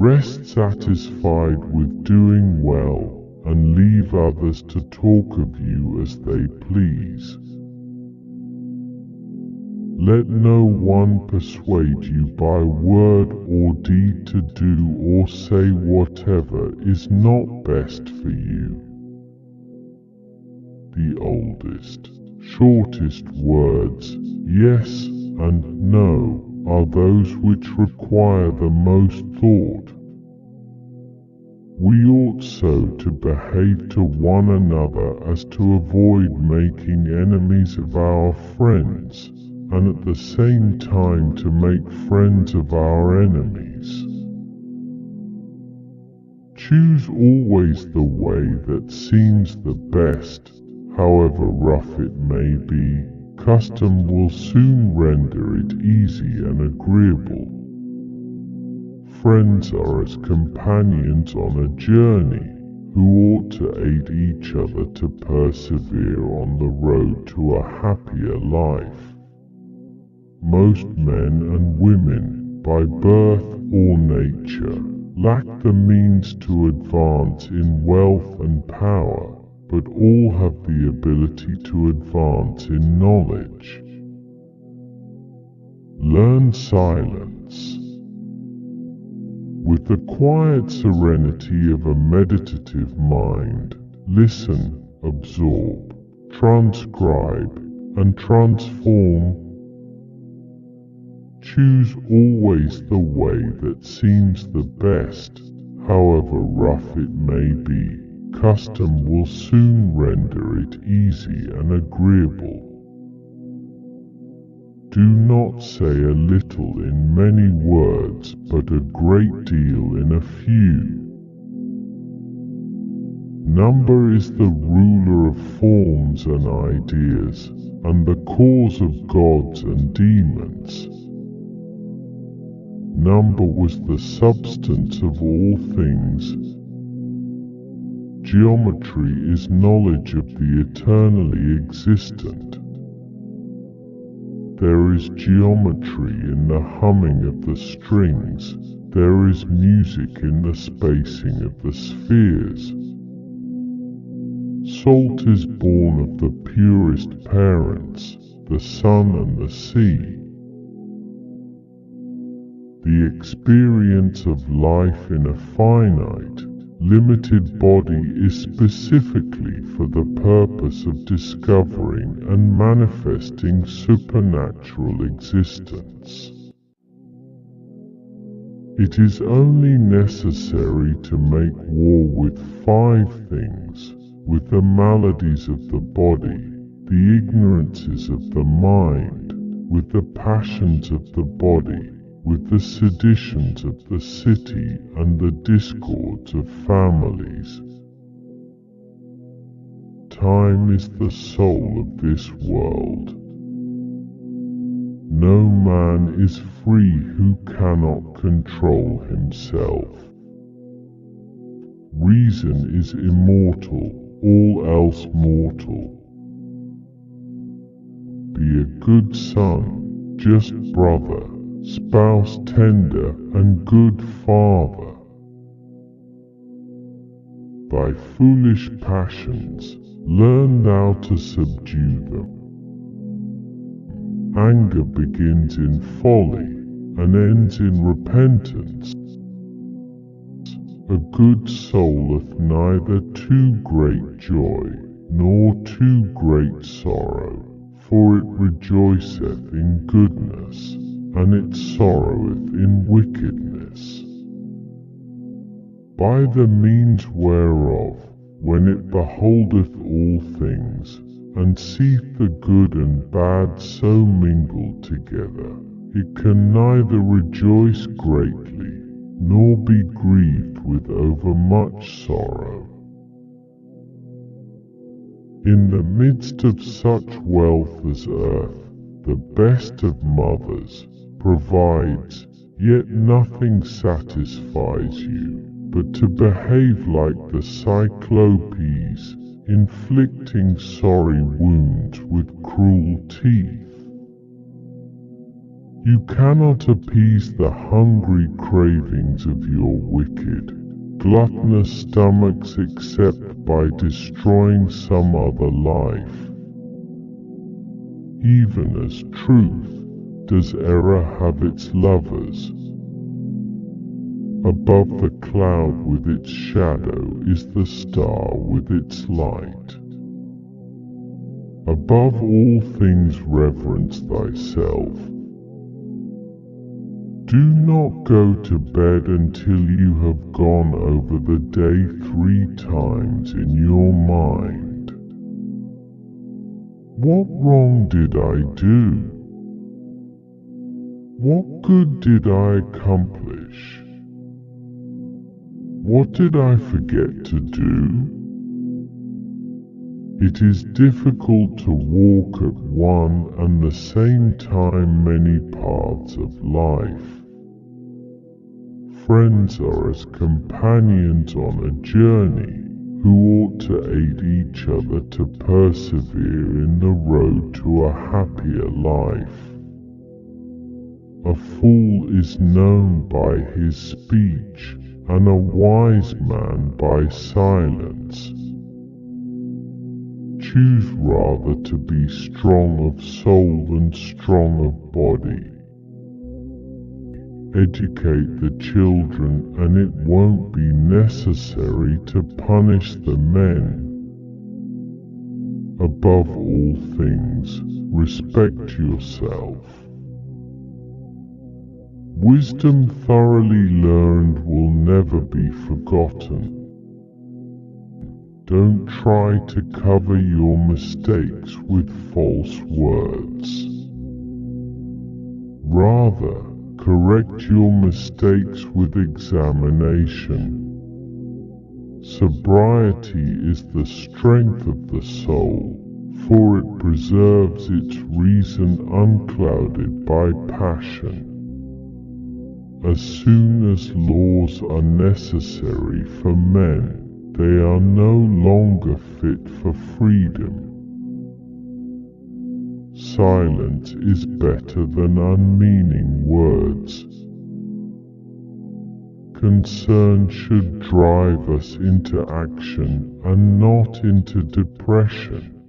Rest satisfied with doing well, and leave others to talk of you as they please. Let no one persuade you by word or deed to do or say whatever is not best for you. The oldest, shortest words, yes and no, are those which require the most thought. We ought so to behave to one another as to avoid making enemies of our friends, and at the same time to make friends of our enemies. Choose always the way that seems the best, however rough it may be. Custom will soon render it easy and agreeable. Friends are as companions on a journey, who ought to aid each other to persevere on the road to a happier life. Most men and women, by birth or nature, lack the means to advance in wealth and power, but all have the ability to advance in knowledge. Learn silence. With the quiet serenity of a meditative mind, listen, absorb, transcribe, and transform. Choose always the way that seems the best, however rough it may be. Custom will soon render it easy and agreeable. Do not say a little in many words, but a great deal in a few. Number is the ruler of forms and ideas, and the cause of gods and demons. Number was the substance of all things. Geometry is knowledge of the eternally existent. There is geometry in the humming of the strings. There is music in the spacing of the spheres. Salt is born of the purest parents, the sun and the sea. The experience of life in a finite, limited body is specifically for the purpose of discovering and manifesting supernatural existence. It is only necessary to make war with 5 things, with the maladies of the body, the ignorances of the mind, with the passions of the body, with the seditions of the city and the discords of families. Time is the soul of this world. No man is free who cannot control himself. Reason is immortal, all else mortal. Be a good son, just brother, spouse tender, and good father. By foolish passions, learn thou to subdue them. Anger begins in folly, and ends in repentance. A good soul hath neither too great joy, nor too great sorrow, for it rejoiceth in goodness, and it sorroweth in wickedness. By the means whereof, when it beholdeth all things, and seeth the good and bad so mingled together, it can neither rejoice greatly, nor be grieved with overmuch sorrow. In the midst of such wealth as earth, the best of mothers provides, yet nothing satisfies you, but to behave like the Cyclopes, inflicting sorry wounds with cruel teeth. You cannot appease the hungry cravings of your wicked, gluttonous stomachs except by destroying some other life. Even as truth does error have its lovers. Above the cloud with its shadow is the star with its light. Above all things reverence thyself. Do not go to bed until you have gone over the day 3 times in your mind. What wrong did I do? What good did I accomplish? What did I forget to do? It is difficult to walk at one and the same time many paths of life. Friends are as companions on a journey, who ought to aid each other to persevere in the road to a happier life. A fool is known by his speech, and a wise man by silence. Choose rather to be strong of soul than strong of body. Educate the children, and it won't be necessary to punish the men. Above all things, respect yourself. Wisdom thoroughly learned will never be forgotten. Don't try to cover your mistakes with false words. Rather, correct your mistakes with examination. Sobriety is the strength of the soul, for it preserves its reason unclouded by passion. As soon as laws are necessary for men, they are no longer fit for freedom. Silence is better than unmeaning words. Concern should drive us into action and not into depression.